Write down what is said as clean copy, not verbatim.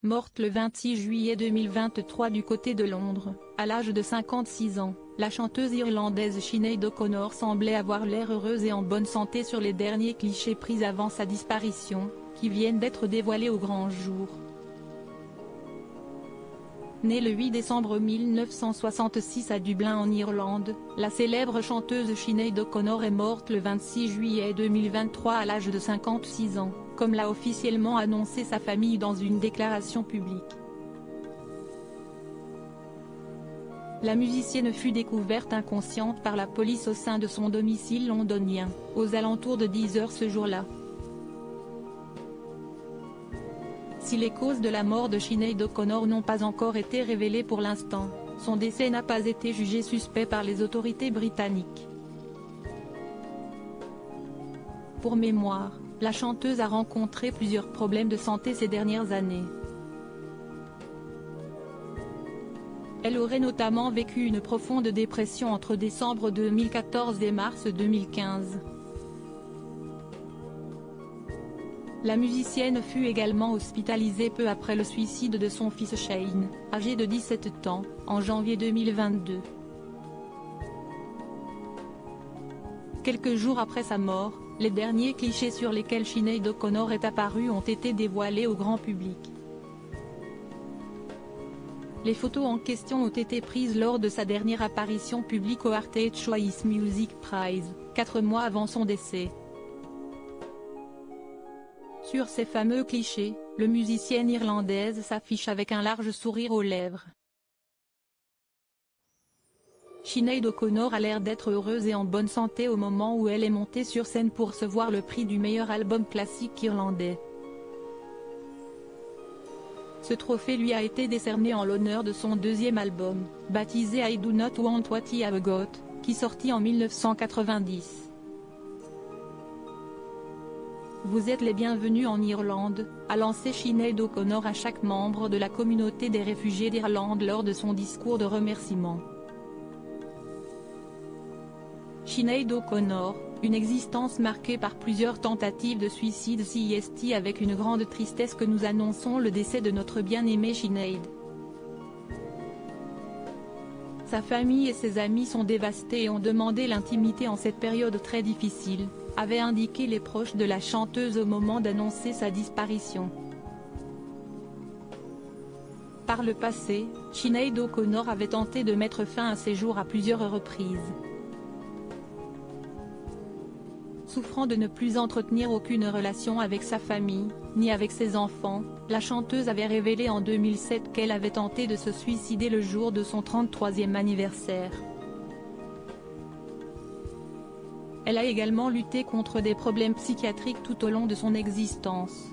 Morte le 26 juillet 2023 du côté de Londres, à l'âge de 56 ans, la chanteuse irlandaise Sinéad O'Connor semblait avoir l'air heureuse et en bonne santé sur les derniers clichés pris avant sa disparition, qui viennent d'être dévoilés au grand jour. Née le 8 décembre 1966 à Dublin en Irlande, la célèbre chanteuse Sinéad O'Connor est morte le 26 juillet 2023 à l'âge de 56 ans, comme l'a officiellement annoncé sa famille dans une déclaration publique. La musicienne fut découverte inconsciente par la police au sein de son domicile londonien, aux alentours de 10 h ce jour-là. Si les causes de la mort de Sinéad O'Connor n'ont pas encore été révélées pour l'instant, son décès n'a pas été jugé suspect par les autorités britanniques. Pour mémoire, la chanteuse a rencontré plusieurs problèmes de santé ces dernières années. Elle aurait notamment vécu une profonde dépression entre décembre 2014 et mars 2015. La musicienne fut également hospitalisée peu après le suicide de son fils Shane, âgé de 17 ans, en janvier 2022. Quelques jours après sa mort, les derniers clichés sur lesquels Sinéad O'Connor est apparue ont été dévoilés au grand public. Les photos en question ont été prises lors de sa dernière apparition publique au Artist Choice Music Prize, 4 mois avant son décès. Sur ces fameux clichés, le musicienne irlandaise s'affiche avec un large sourire aux lèvres. Sinéad O'Connor a l'air d'être heureuse et en bonne santé au moment où elle est montée sur scène pour recevoir le prix du meilleur album classique irlandais. Ce trophée lui a été décerné en l'honneur de son deuxième album, baptisé I Do Not Want What I Have Got, qui sortit en 1990. Vous êtes les bienvenus en Irlande, a lancé Sinéad O'Connor à chaque membre de la communauté des réfugiés d'Irlande lors de son discours de remerciement. Sinéad O'Connor, une existence marquée par plusieurs tentatives de suicide. C'est avec une grande tristesse que nous annonçons le décès de notre bien-aimée Sinéad. Sa famille et ses amis sont dévastés et ont demandé l'intimité en cette période très difficile, avaient indiqué les proches de la chanteuse au moment d'annoncer sa disparition. Par le passé, Sinéad O'Connor avait tenté de mettre fin à ses jours à plusieurs reprises. Souffrant de ne plus entretenir aucune relation avec sa famille, ni avec ses enfants, la chanteuse avait révélé en 2007 qu'elle avait tenté de se suicider le jour de son 33e anniversaire. Elle a également lutté contre des problèmes psychiatriques tout au long de son existence.